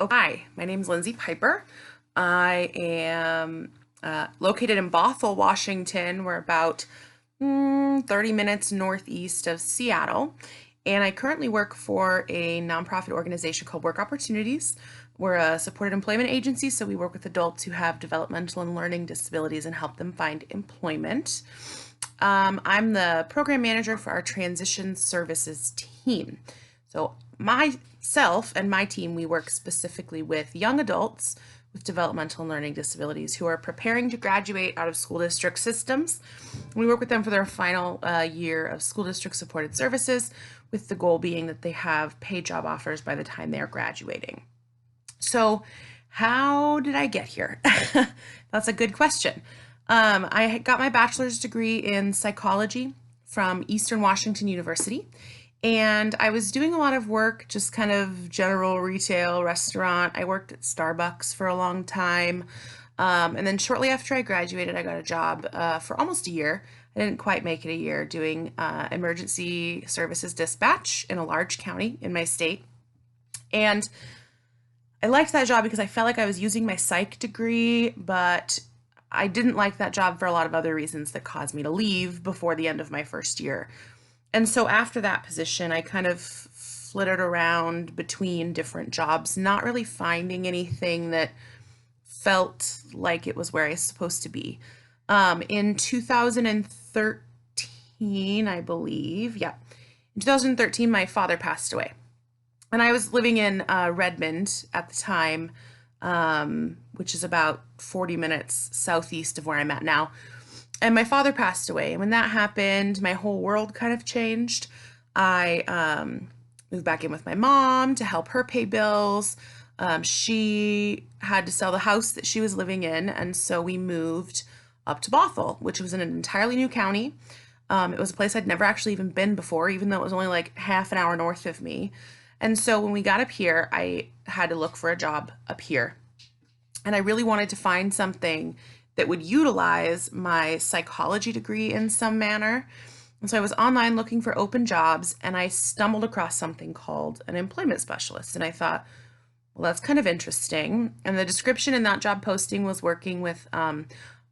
Oh, hi, my name is Lindsay Piper. I am located in Bothell, Washington. We're about 30 minutes northeast of Seattle. And I currently work for a nonprofit organization called Work Opportunities. We're a supported employment agency, so we work with adults who have developmental and learning disabilities and help them find employment. I'm the program manager for our transition services team. So, myself and my team, we work specifically with young adults with developmental and learning disabilities who are preparing to graduate out of school district systems. We work with them for their final year of school district supported services, with the goal being that they have paid job offers by the time they are graduating. So, how did I get here? That's a good question. I got my bachelor's degree in psychology from Eastern Washington University. And I was doing a lot of work, just kind of general retail, restaurant. I worked at Starbucks for a long time. And then shortly after I graduated, I got a job for almost a year. I didn't quite make it a year doing emergency services dispatch in a large county in my state. And I liked that job because I felt like I was using my psych degree, but I didn't like that job for a lot of other reasons that caused me to leave before the end of my first year. And so after that position, I kind of flitted around between different jobs, not really finding anything that felt like it was where I was supposed to be. In 2013, I believe, yeah, in 2013, my father passed away. And I was living in Redmond at the time, which is about 40 minutes southeast of where I'm at now. And my father passed away. And when that happened, my whole world kind of changed. I moved back in with my mom to help her pay bills. She had to sell the house that she was living in. And so we moved up to Bothell, which was in an entirely new county. It was a place I'd never actually even been before, even though it was only like half an hour north of me. And so when we got up here, I had to look for a job up here. And I really wanted to find something that would utilize my psychology degree in some manner. And so I was online looking for open jobs and I stumbled across something called an employment specialist. And I thought, well, that's kind of interesting. And the description in that job posting was working with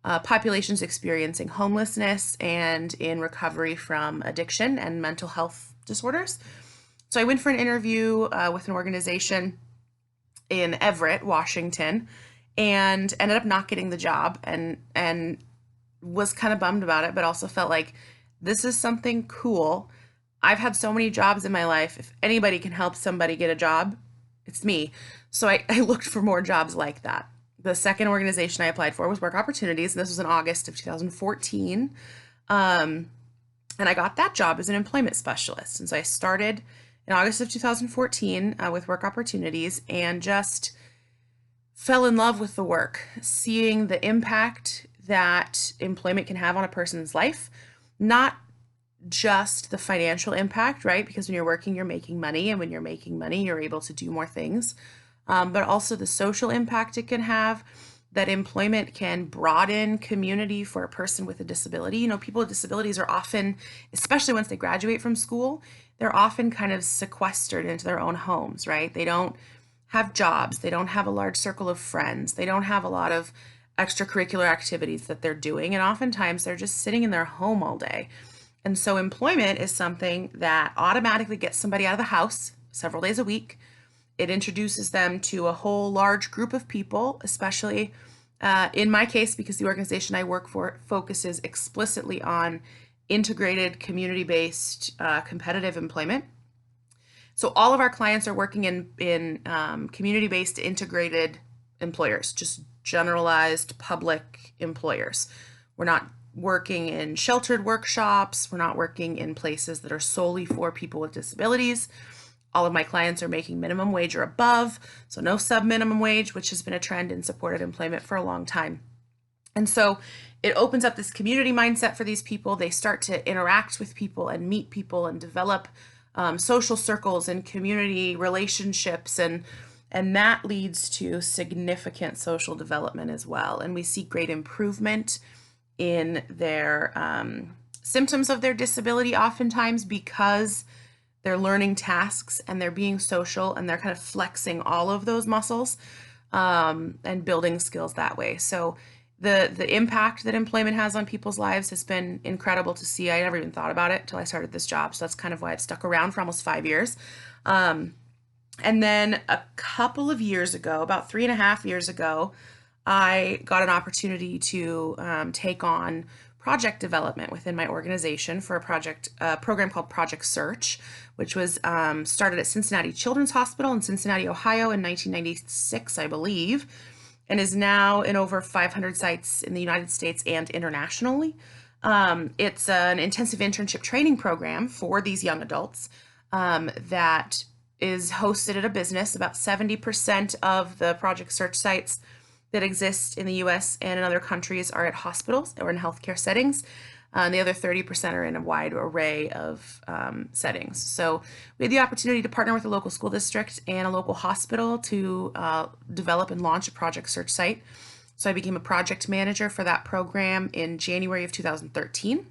populations experiencing homelessness and in recovery from addiction and mental health disorders. So I went for an interview with an organization in Everett, Washington, and ended up not getting the job and was kind of bummed about it, but also felt like this is something cool. I've had so many jobs in my life. If anybody can help somebody get a job, it's me. So I looked for more jobs like that. The second organization I applied for was Work Opportunities, and this was in August of 2014. And I got that job as an employment specialist. And so I started in August of 2014 with Work Opportunities and just fell in love with the work, seeing the impact that employment can have on a person's life, not just the financial impact, right? Because when you're working, you're making money, and when you're making money, you're able to do more things, but also the social impact it can have. That employment can broaden community for a person with a disability. You know, people with disabilities are often, especially once they graduate from school, they're often kind of sequestered into their own homes, right? They don't have jobs, they don't have a large circle of friends, they don't have a lot of extracurricular activities that they're doing, and oftentimes they're just sitting in their home all day. And so employment is something that automatically gets somebody out of the house several days a week. It introduces them to a whole large group of people, especially in my case, because the organization I work for focuses explicitly on integrated, community-based, competitive employment. So all of our clients are working in community-based, integrated employers, just generalized public employers. We're not working in sheltered workshops. We're not working in places that are solely for people with disabilities. All of my clients are making minimum wage or above, so no sub-minimum wage, which has been a trend in supported employment for a long time. And so it opens up this community mindset for these people. They start to interact with people and meet people and develop social circles and community relationships, and that leads to significant social development as well. And we see great improvement in their symptoms of their disability, oftentimes because they're learning tasks, and they're being social, and they're kind of flexing all of those muscles, and building skills that way. So the impact that employment has on people's lives has been incredible to see. I never even thought about it till I started this job. So that's kind of why I've stuck around for almost 5 years. And then a couple of years ago, about 3.5 years ago, I got an opportunity to take on project development within my organization for a program called Project Search, which was started at Cincinnati Children's Hospital in Cincinnati, Ohio in 1996, I believe, and is now in over 500 sites in the United States and internationally. It's an intensive internship training program for these young adults that is hosted at a business. About 70% of the Project Search sites that exist in the US and in other countries are at hospitals or in healthcare settings. The other 30% are in a wide array of settings. So we had the opportunity to partner with a local school district and a local hospital to develop and launch a Project Search site. So I became a project manager for that program in January of 2013.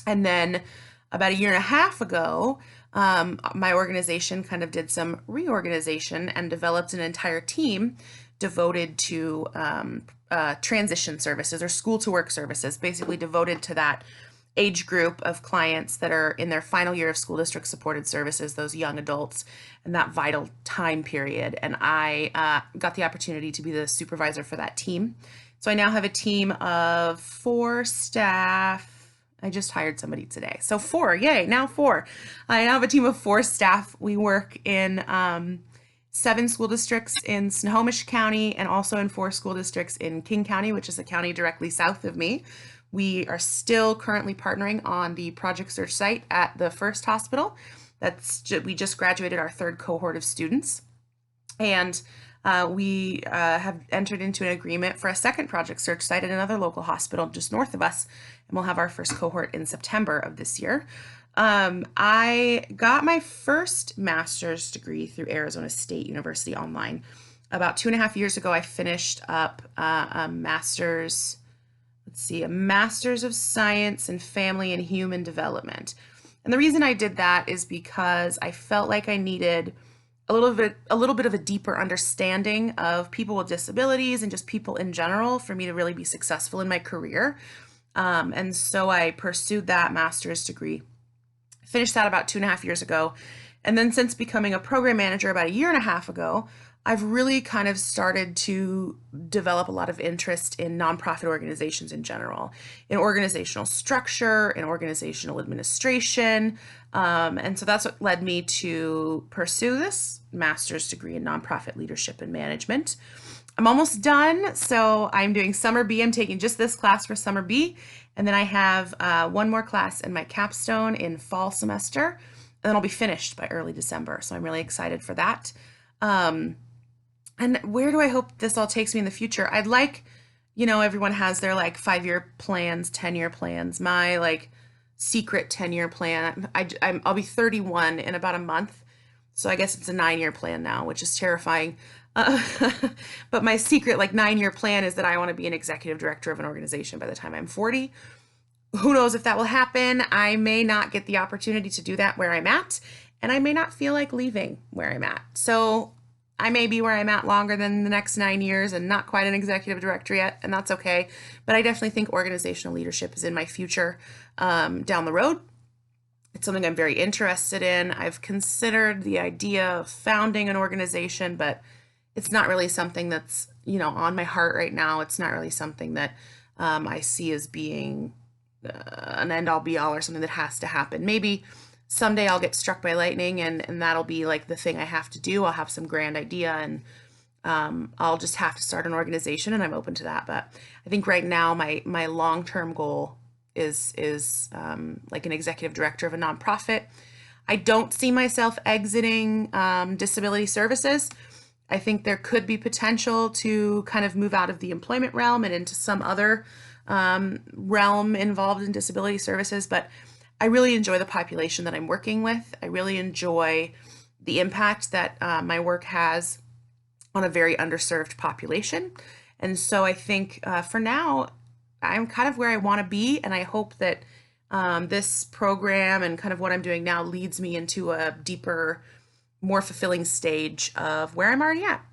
And then about a year and a half ago, my organization kind of did some reorganization and developed an entire team devoted to transition services or school to work services, basically devoted to that age group of clients that are in their final year of school district supported services, those young adults, and that vital time period. And I got the opportunity to be the supervisor for that team. So I now have a team of 4 staff. I just hired somebody today. So 4, yay, now 4. I now have a team of 4 staff. We work in 7 school districts in Snohomish County and also in 4 school districts in King County, which is a county directly south of me. We are still currently partnering on the Project Search site at the First Hospital. We just graduated our 3rd cohort of students. And we have entered into an agreement for a second Project Search site at another local hospital just north of us. And we'll have our first cohort in September of this year. I got my first master's degree through Arizona State University online. About 2.5 years ago, I finished up a master's of Science in Family and Human Development. And the reason I did that is because I felt like I needed a little bit of a deeper understanding of people with disabilities and just people in general for me to really be successful in my career. And so I pursued that master's degree. Finished that about 2.5 years ago. And then since becoming a program manager about a year and a half ago, I've really kind of started to develop a lot of interest in nonprofit organizations in general, in organizational structure, in organizational administration. And so that's what led me to pursue this master's degree in nonprofit leadership and management. I'm almost done. So I'm doing Summer B. I'm taking just this class for Summer B. And then I have 1 more class in my capstone in fall semester. And then I'll be finished by early December. So I'm really excited for that. And where do I hope this all takes me in the future? I'd like, everyone has their 5-year plans, 10-year plans. My secret 10-year plan, I'll be 31 in about a month. So I guess it's a 9-year plan now, which is terrifying. But my secret 9-year plan is that I want to be an executive director of an organization by the time I'm 40. Who knows if that will happen? I may not get the opportunity to do that where I'm at, and I may not feel like leaving where I'm at. So I may be where I'm at longer than the next 9 years and not quite an executive director yet, and that's okay. But I definitely think organizational leadership is in my future down the road. It's something I'm very interested in. I've considered the idea of founding an organization, but it's not really something that's, on my heart right now. It's not really something that I see as being an end-all be-all or something that has to happen. Maybe someday I'll get struck by lightning and that'll be the thing I have to do. I'll have some grand idea and I'll just have to start an organization, and I'm open to that. But I think right now my long-term goal is an executive director of a nonprofit. I don't see myself exiting disability services. I think there could be potential to kind of move out of the employment realm and into some other realm involved in disability services, but I really enjoy the population that I'm working with. I really enjoy the impact that my work has on a very underserved population. And so I think for now, I'm kind of where I want to be, and I hope that This program and kind of what I'm doing now leads me into a deeper, more fulfilling stage of where I'm already at.